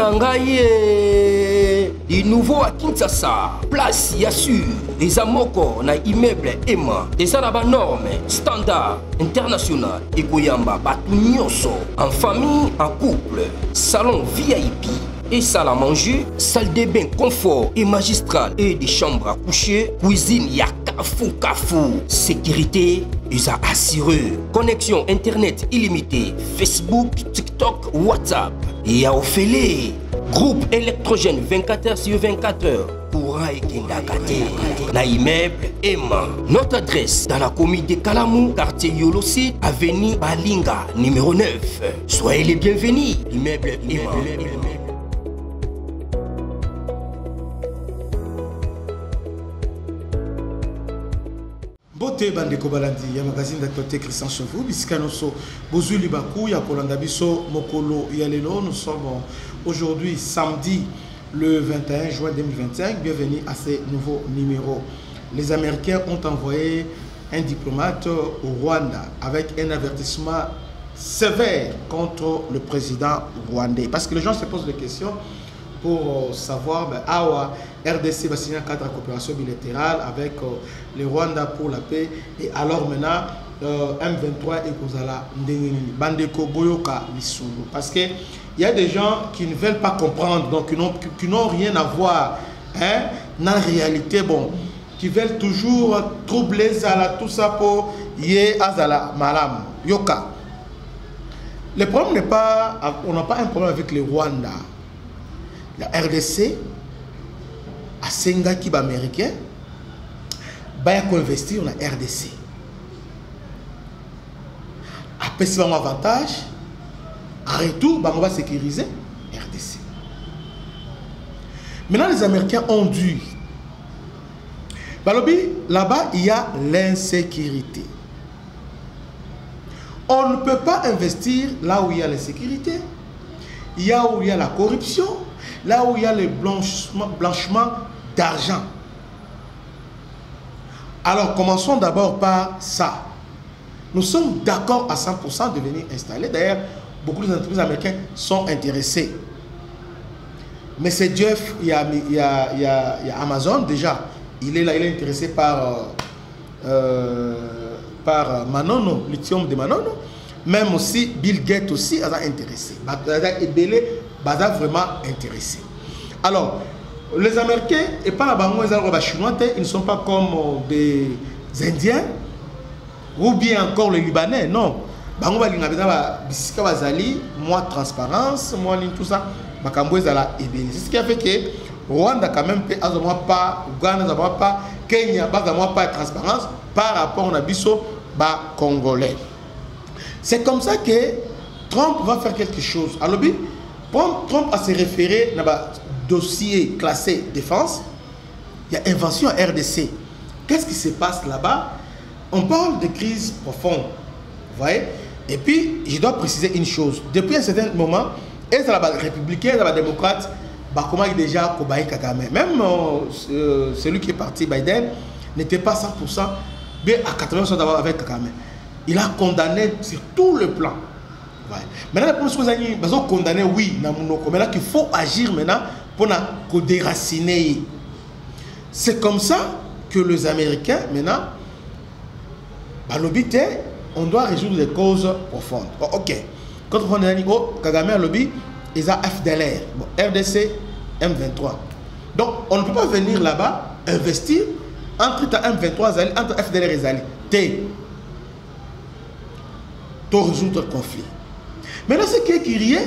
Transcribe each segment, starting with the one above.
Banangaye, du nouveau à Kinshasa, place Yassur, des amoko na immeuble Emma, des arabes normes, standard, international, et Goyamba, Batunyoso, en famille, en couple, salon VIP. Et salle à manger, salle de bain confort et magistrale et des chambres à coucher, cuisine Kafou. Sécurité, ils ont assuré. Connexion internet illimitée, Facebook, TikTok, WhatsApp. Et à Ophélie, groupe électrogène 24h/24h. Courant et Kindakate. Na immeuble Emma. Notre adresse dans la commune de Kalamou, quartier Yolosi, avenue Balinga, numéro 9. Soyez les bienvenus. Immeuble Emma. Bote bandeko balandi ya magazine d'actualité Christian Chevaux bisikanoso bozu libaku ya kolanda biso mokolo ya lelo. Nous sommes aujourd'hui samedi le 21 juin 2025. Bienvenue à ce nouveau numéro. Les Américains ont envoyé un diplomate au Rwanda avec un avertissement sévère contre le président rwandais, parce que les gens se posent des questions pour savoir RDC va signer un cadre de coopération bilatérale avec le Rwanda pour la paix, et alors maintenant M23 et Kozala Bandeko Boyoka Lisulu, parce que il y a des gens qui ne veulent pas comprendre, donc qui n'ont rien à voir dans la réalité, bon, qui veulent toujours troubler Zala, tout ça pour Yé Azala Malam Yoka. Le problème n'est pas, on n'a pas un problème avec le Rwanda. La RDC a Senga qui est américain, va investir dans la RDC. Après, c'est un avantage. En retour, on va sécuriser la RDC. Maintenant, les Américains ont dû. Là-bas, il y a l'insécurité. On ne peut pas investir là où il y a l'insécurité. Il y a où il y a la corruption. Là où il y a le blanchiment d'argent. Alors, commençons d'abord par ça. Nous sommes d'accord à 100% de venir installer. D'ailleurs, beaucoup d'entreprises américaines sont intéressées. Mais c'est Jeff, il y a Amazon déjà. Il est là, il est intéressé par Manono, lithium de Manono. Même aussi, Bill Gates aussi est intéressé. Vraiment intéressé. Alors, les Américains et pas la banque, les Chinois, ils ne sont pas comme des Indiens ou bien encore les Libanais. Non. Moi, transparence, moi, tout ça. C'est ce qui a fait que Rwanda, quand même, pas, Ouganda, pas, Kenya, pas de transparence par rapport à Bisso, Congolais. C'est comme ça que Trump va faire quelque chose. Alors, Trump a se référé dans le dossier classé défense. Il y a invention à RDC. Qu'est-ce qui se passe là-bas? On parle de crise profonde. Vous voyez? Et puis, je dois préciser une chose. Depuis un certain moment, et ça va républicain, ça va démocrate, comment il déjà Kobaï Kagame. Même celui qui est parti, Biden, n'était pas 100%, mais à 80% d'avoir avec Kagame. Il a condamné sur tout le plan. Ouais. Maintenant, la première chose, ils ont condamné, oui, mais là, qu'il faut agir maintenant pour déraciner. C'est comme ça que les Américains, maintenant, on doit résoudre les causes profondes. Bon, ok. Quand on dit Kagame a lobby, ils ont FDLR, bon, RDC, M23. Donc, on ne peut pas venir là-bas investir entre M23 entre FDLR et Zali. Pour résoudre le conflit. Maintenant, ce qui est curieux,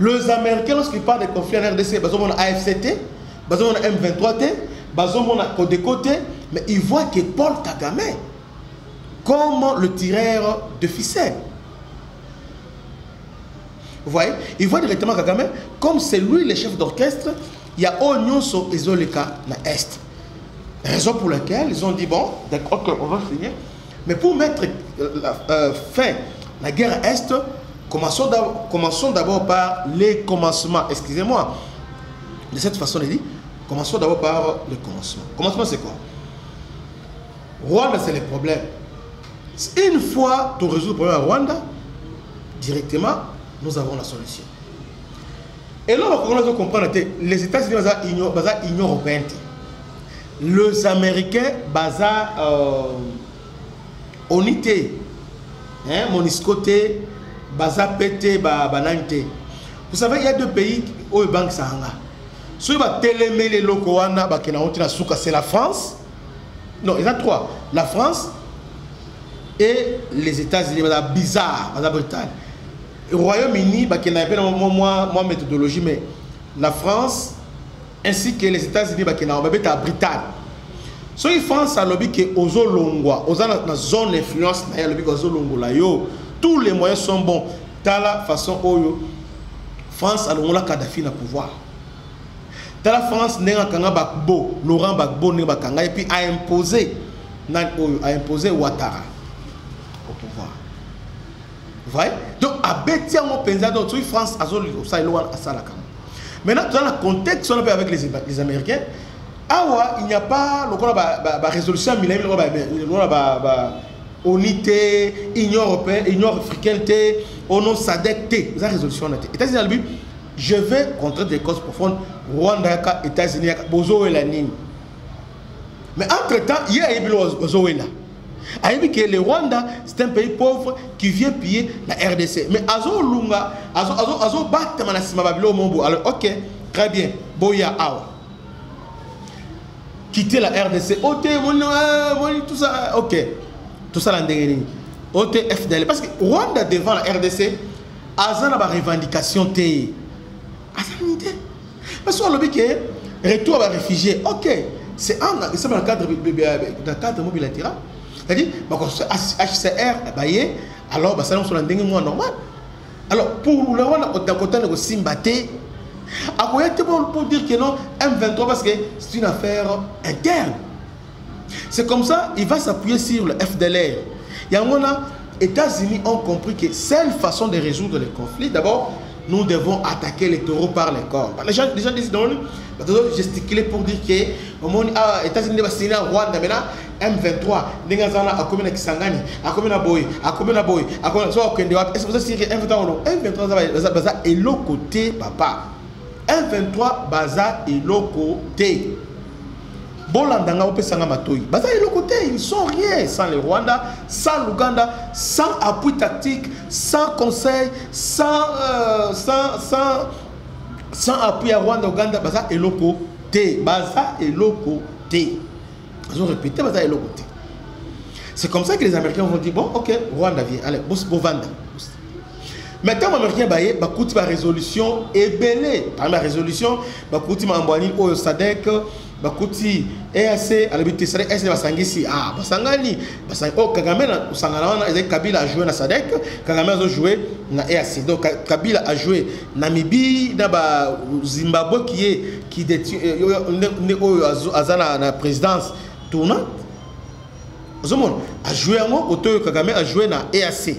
les Américains, lorsqu'ils parlent de conflit en RDC, ils ont AFCT, ils ont M23T, ils ont Codecoté, mais ils voient que Paul Kagame, comme le tireur de ficelle. Vous voyez, ils voient directement Kagame, comme c'est lui le chef d'orchestre, il y a Onyonso et Zoleka dans l'Est. Raison pour laquelle ils ont dit, bon, d'accord, on va finir, mais pour mettre fin à la guerre Est, commençons d'abord par les commencements. Excusez-moi, de cette façon, il dit, commençons d'abord par le commencement. Commencement, c'est quoi? Rwanda, c'est le problème. Une fois tu résous le problème à Rwanda, directement, nous avons la solution. Et là, on va comprendre que les États-Unis sont l'Union européenne. Les Américains sont unité. Moniscoté, Baza pété, Banante. Vous savez, il y a deux pays où les banques sont. Si vous avez les locaux, c'est la France. Non, il y a trois. La France et les États-Unis. C'est bizarre, c'est brutal. Le Royaume-Uni, il y a une méthodologie, mais la France ainsi que les États-Unis, il y a une Britannique. Si la France a lobby que Ozolongwa, dans zone d'influence, tous les moyens sont bons. Dans la façon où France a le Kadhafi na pouvoir. Dans la France, Laurent Gbagbo et puis a imposé Ouattara au pouvoir. Vous voyez? Donc, à Bétia, on pense que la France a maintenant, dans le contexte avec les Américains, il n'y a pas la résolution unité, Union européenne, Union africaine, ONU, SADC, la résolution. États-Unis, je vais contre des causes profondes, Rwanda, États-Unis, Bozo et la Nine. Mais entre-temps, il y a Bozo et la. Que le Rwanda, c'est un pays pauvre qui vient piller la RDC. Mais Azo Lunga, Azo Bat Manasima Babilo Mombo. Alors, ok, très bien, Boya Awa. Quitter la RDC, OT, tout ça, ok. Tout ça, l'andérini. OT, FDL. Parce que Rwanda devant la RDC, Azan a une revendication. Azan une idée. Parce qu'on a dit que retour à réfugiés, ok. C'est dans le cadre multilatéral. C'est-à-dire, HCR, alors, ça nous a normal. Alors, pour le Rwanda, on a côté de Simbaté. Pour dire que non, M23 parce que c'est une affaire interne. C'est comme ça, il va s'appuyer sur le FDLR. Il y a les États-Unis ont compris que seule façon de résoudre les conflits, d'abord, nous devons attaquer les taureaux par les corps. Les gens disent non, ils gesticulent pour dire que les États-Unis vont signer à Rwanda maintenant. M23, Nengazana a commis Kisangani, a commis Boy, a commis Boy, a commis est-ce que vous savez que M23 ou non? M23 est l'autre côté, papa. M23 Baza et l'autre côté. Bolandanga ou Pesanga Matoyi. Baza et l'autre côté, ils ne sont rien sans le Rwanda, sans l'Ouganda, sans appui tactique, sans conseil, sans appui à Rwanda, Ouganda, Baza et l'autre côté. Baza et l'autre côté. Ils ont répété, Baza et l'autre côté. C'est comme ça que les Américains vont dire, bon, ok, Rwanda vient, allez, Bovanda. Maintenant, les Américains ont une résolution ébellée. Parmi la résolution, ils ont une SADC, EAC, à l'habitude, EAC va s'engager. Ah, Basangani, Kagame, Kabila a joué dans SADC, Kagame a joué dans EAC. Donc, Kabila a joué Namibie, Zimbabwe qui détient la présidence tournante. A joué en Oto Kagame a joué dans EAC.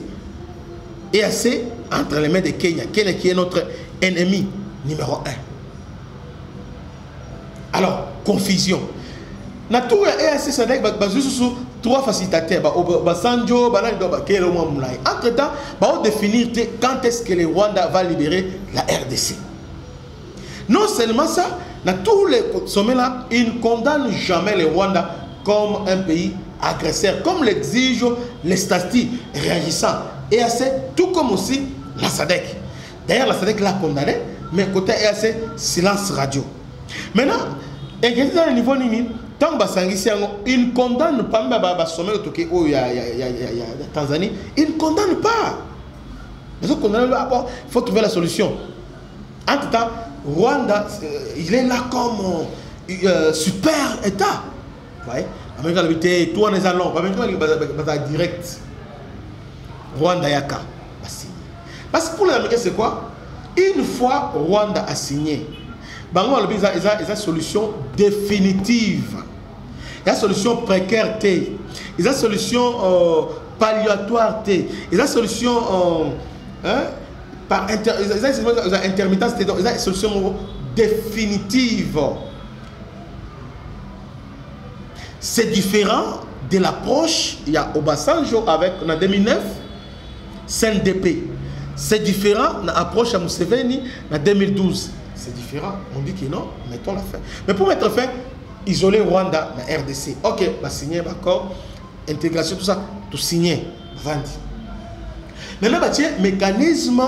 EAC entre les mains de Kenya. Kenya qui est notre ennemi numéro 1. Alors, confusion. Na tout EAC SADC basé sur trois facilitateurs. Basanjo, entre-temps, on va définir quand est-ce que le Rwanda va libérer la RDC. Non seulement ça, dans tous les sommets là, ils ne condamnent jamais le Rwanda comme un pays agresseur, comme l'exigent les statuts réagissants. EAC, tout comme aussi la SADC. D'ailleurs, la SADC l'a condamné, mais côté EAC, silence radio. Maintenant, dans le niveau nini, tant que ils ne condamnent pas le sommet de Tanzanie, ils ne condamnent pas. Il faut trouver la solution. Entre-temps, Rwanda, il est là comme super État. Vous voyez? Amérique, tout en les allons, direct. Rwanda Yaka a signé. Parce que pour les Américains, c'est quoi? Une fois Rwanda a signé, il y a une solution définitive. Il y a une solution précaire. Il y a une solution palliatoire. Il y a une solution par intermittence. Il y a une solution définitive. C'est différent de l'approche. Il y a Obasanjo avec en 2009. CNDP. C'est différent de l'approche à Museveni en 2012. c'est différent. On dit que non, mettons la fin. Mais pour mettre fin, isoler Rwanda, la RDC. Ok, va signer, d'accord. Intégration, tout ça, tout signer. Vendre. Maintenant, il y a un mécanisme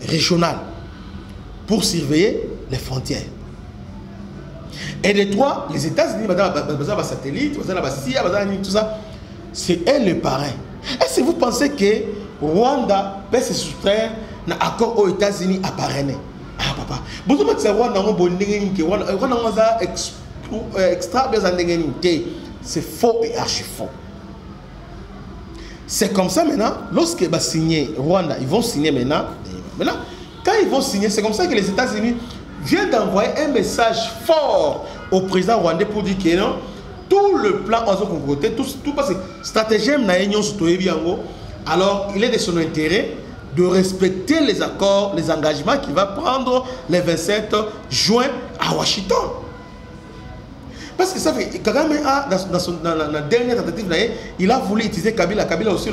régional pour surveiller les frontières. Et de trois, les États-Unis, les satellites, tout ça, c'est eux les parrains. Est-ce que vous pensez que Rwanda peut se soustraire à l'accord aux États-Unis à parrainer? Ah, papa. C'est faux et archi faux. C'est comme ça maintenant, lorsqu'ils vont signer Rwanda, ils vont signer maintenant. Maintenant, quand ils vont signer, c'est comme ça que les États-Unis viennent d'envoyer un message fort au président rwandais pour dire que non, tout le plan en son côté, tout parce que stratégie alors il est de son intérêt de respecter les accords, les engagements qu'il va prendre le 27 juin à Washington. Parce que ça fait, Kagame a, dans la dernière tentative, il a voulu utiliser Kabila. Kabila aussi,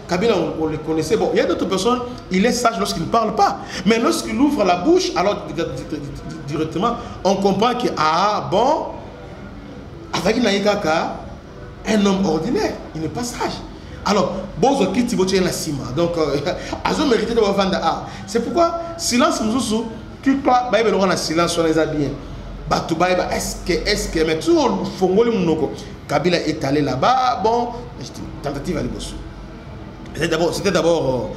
Kabila, on le connaissait. Bon, il y a d'autres personnes, il est sage lorsqu'il ne parle pas. Mais lorsqu'il ouvre la bouche, alors directement, on comprend que, ah bon, avec Naïkaka, un homme ordinaire, il n'est pas sage. Alors, Bozo Kiti Botier la Sima. Donc, Azo mérité de vendre A. C'est pourquoi, silence, Moussousou, tu crois, bah, il y a silence, on les a bien. Est-ce que mais tout le Fongoli Mounoko Kabila est allé là-bas, bon, tentative à l'Ibossou. C'était d'abord,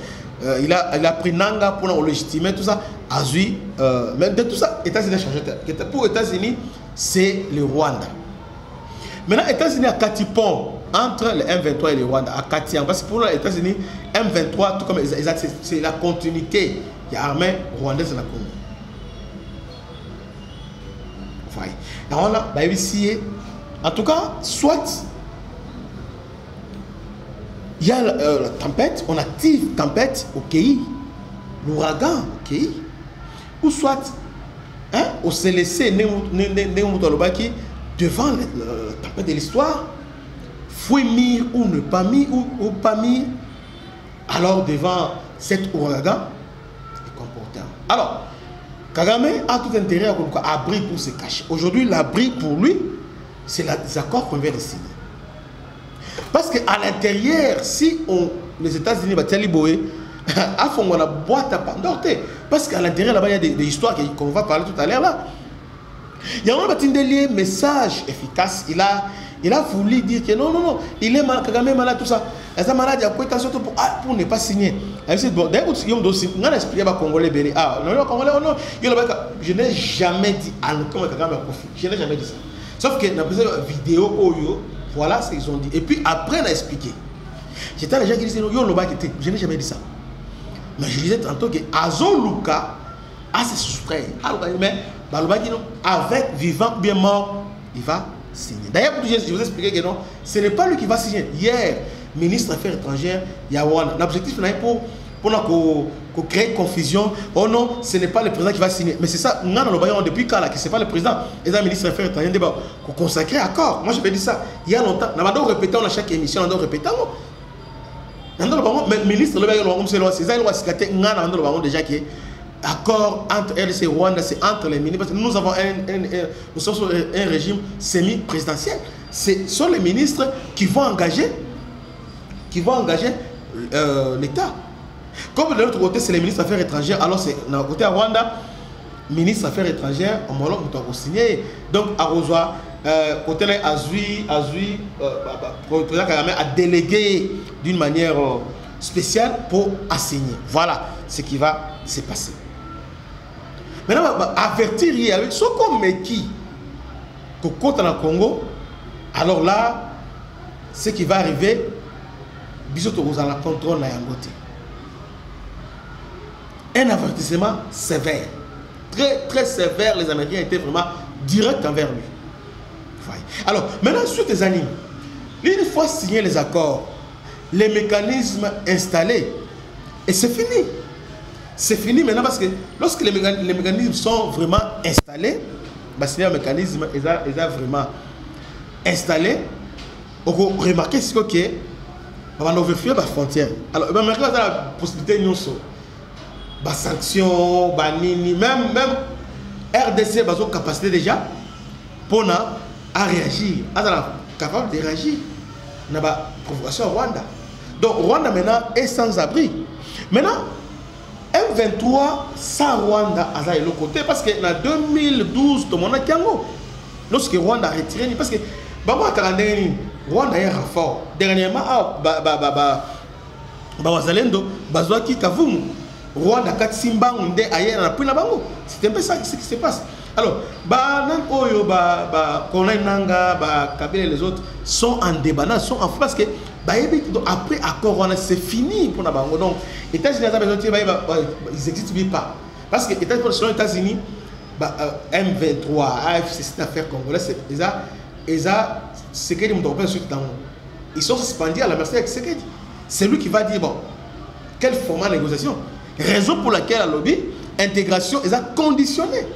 il a pris Nanga pour le légitimer, tout ça, Azui, mais de tout ça, États-Unis a changé. Pour les États-Unis, c'est le Rwanda. Maintenant, les États-Unis a Katipon entre le M23 et le Rwanda, à Katian, parce que pour les États-Unis, M23, tout comme c'est la continuité, il y a l'armée rwandaise dans la Congo. Alors là, en tout cas, soit il y a la tempête, on active tempête au pays, l'ouragan au pays, ou soit on s'est laissé devant la tempête de l'histoire, faut mis ou ne pas mis ou pas mis, alors devant cet ouragan est comporté. Alors, Kagame a tout intérêt à abri pour se cacher. Aujourd'hui, l'abri pour lui, c'est les accords qu'on vient de signer. Parce qu'à l'intérieur, si les États-Unis font la boîte à Pandore, parce qu'à l'intérieur, là-bas, il y a des histoires qu'on va parler tout à l'heure là. Il y a un message efficace. Il a voulu dire que non, il est malade, Kagame est malade, tout ça. Il est malade, il y a quoi pour ne pas signer. D'ailleurs, on a expliqué à Congolais, je n'ai jamais dit à Kagame je n'ai jamais dit ça. Sauf que dans la vidéo, voilà ce qu'ils ont dit. Et puis après, on a expliqué. J'étais déjà qui disait, je n'ai jamais dit ça. Mais je disais tantôt que Azo Luka a ses soustraits. Mais avec vivant ou bien mort, il va signer. D'ailleurs, je vous expliquer que non, ce n'est pas lui qui va signer. Hier, ministre des Affaires étrangères, Yawana, l'objectif pour créer confusion. Oh non, ce n'est pas le président qui va signer. Mais c'est ça, nous avons depuis quand là, que ce n'est pas le président. Et le ministre des Affaires étrangères, pour consacrer accord. Moi, je vais dire ça il y a longtemps. Nous avons répété à chaque émission, nous avons répété. Le ministre, déjà qui est accord entre RDC et Rwanda, c'est entre les ministres. Parce que nous avons nous sommes sur un régime semi-présidentiel. Ce sont les ministres qui vont engager l'État. Comme de l'autre côté, c'est les ministres des Affaires étrangères, alors c'est d'un côté à Rwanda, ministre des Affaires étrangères, homologue, nous avons signé. Donc, à Rosoa, côté là, Azui, le président Kagame a délégué d'une manière spéciale pour assigner. Voilà ce qui va se passer. Maintenant, avertir hier, ce qu'on met qui, qu'au côté dans le Congo, alors là, ce qui va arriver, bisous aux la contrôle na yangote. Un avertissement sévère, très sévère. Les Américains étaient vraiment directs envers lui. Alors maintenant sur tes animes, une fois signé les accords, les mécanismes installés, et c'est fini. C'est fini maintenant parce que lorsque les mécanismes sont vraiment installés, c'est un mécanisme ils ont vraiment installé. On peut remarquer ce que on va vérifier la frontière. Alors, on a la possibilité de bas sanctions, banini, même RDC a une capacité déjà pour à réagir, capable de réagir à la provocation au Rwanda. Donc Rwanda maintenant est sans abri. Maintenant, M23 sans Rwanda à l'autre côté parce que en 2012 tout le monde a Kiango. Lorsque Rwanda a retiré parce que Rwanda est fort. Dernièrement Wazalendo bazwaki Kavumu. Rwanda Katsimba Unde ailleurs na puna bango. C'est un peu ça ce qui se passe. Alors, Oyo, Konanga, Kabila et les autres sont en débat, sont en parce que après accord, c'est fini pour la bango. Donc, les États-Unis, ils n'existent pas. Parce que les États-Unis, M23, AFC, c'est une affaire congolaise, ils sont suspendus à la merci avec Sekedi. C'est lui qui va dire, bon, quel format de négociation. Raison pour laquelle la lobby, intégration, ils ont conditionné.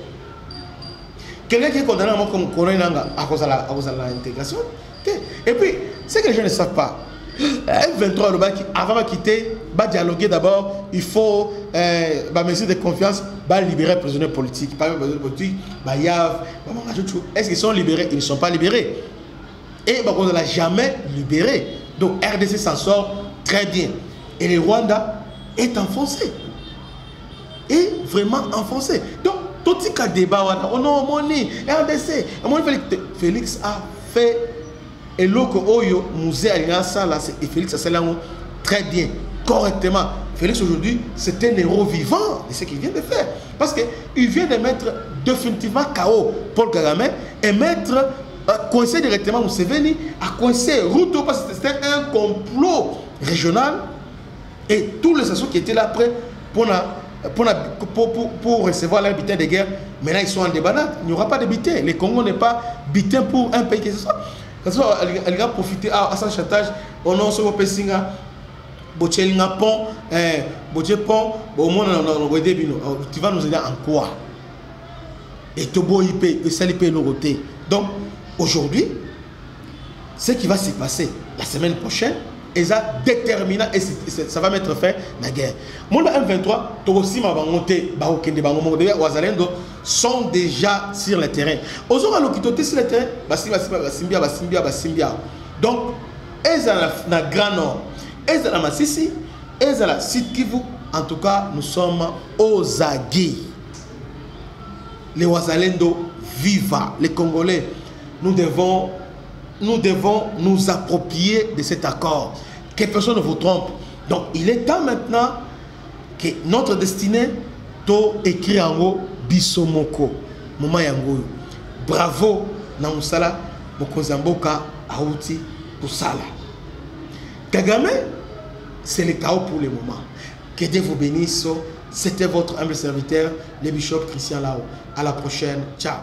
Quelqu'un qui est condamné comme Koronanga à cause de l'intégration. Et puis, ce que les gens ne savent pas, F23, avant de quitter, va dialoguer d'abord, il faut, mesure de confiance, libérer les prisonniers politiques. Par exemple, les prisonniers politiques, est-ce qu'ils sont libérés? Ils ne sont pas libérés. Et on ne l'a jamais libéré. Donc RDC s'en sort très bien. Et le Rwanda est enfoncé. Et vraiment enfoncé. Donc, tout ce qui a débat, on a moni, RDC. Félix a fait et l'autre Oyo, musée Alliance, et Félix a fait très bien, correctement. Félix aujourd'hui, c'est un héros vivant de ce qu'il vient de faire. Parce qu'il vient de mettre définitivement KO Paul Kagame et mettre coincé directement Museveni, à coincer Ruto parce que c'était un complot régional et tous les assauts qui étaient là après pour recevoir leur butin de guerre, maintenant ils sont en débandade. Il n'y aura pas de butin. Le Congo n'est pas butin pour un pays que ce soit. Elle va profiter à son chantage. On a ce pessinga, Bochelinga pont, Boche pont, au moins tu vas nous aider en quoi? Et Tobo IP, et Salipé nous roter. Donc aujourd'hui, ce qui va se passer la semaine prochaine, et ça déterminant et ça va mettre fin à la guerre. Mon M23, Wazalendo sont déjà sur le terrain. Aux autres qui sur le terrain, donc, ils sont dans le Grand Nord, ils sont dans Massissi, ils sont dans le Sud Kivu. En tout cas, nous sommes aux aguets. Les Wazalendo vivent, les Congolais. Nous devons nous approprier de cet accord. Que personne ne vous trompe. Donc, il est temps maintenant que notre destinée to écrit en haut Bisomoko. Mama Yangoyo. Bravo, Namusala, Mokozamboka, Aouti, Poussala. Kagame, c'est le chaos pour le moment. Que Dieu vous bénisse. C'était votre humble serviteur, le bishop Christian Lao. À la prochaine. Ciao.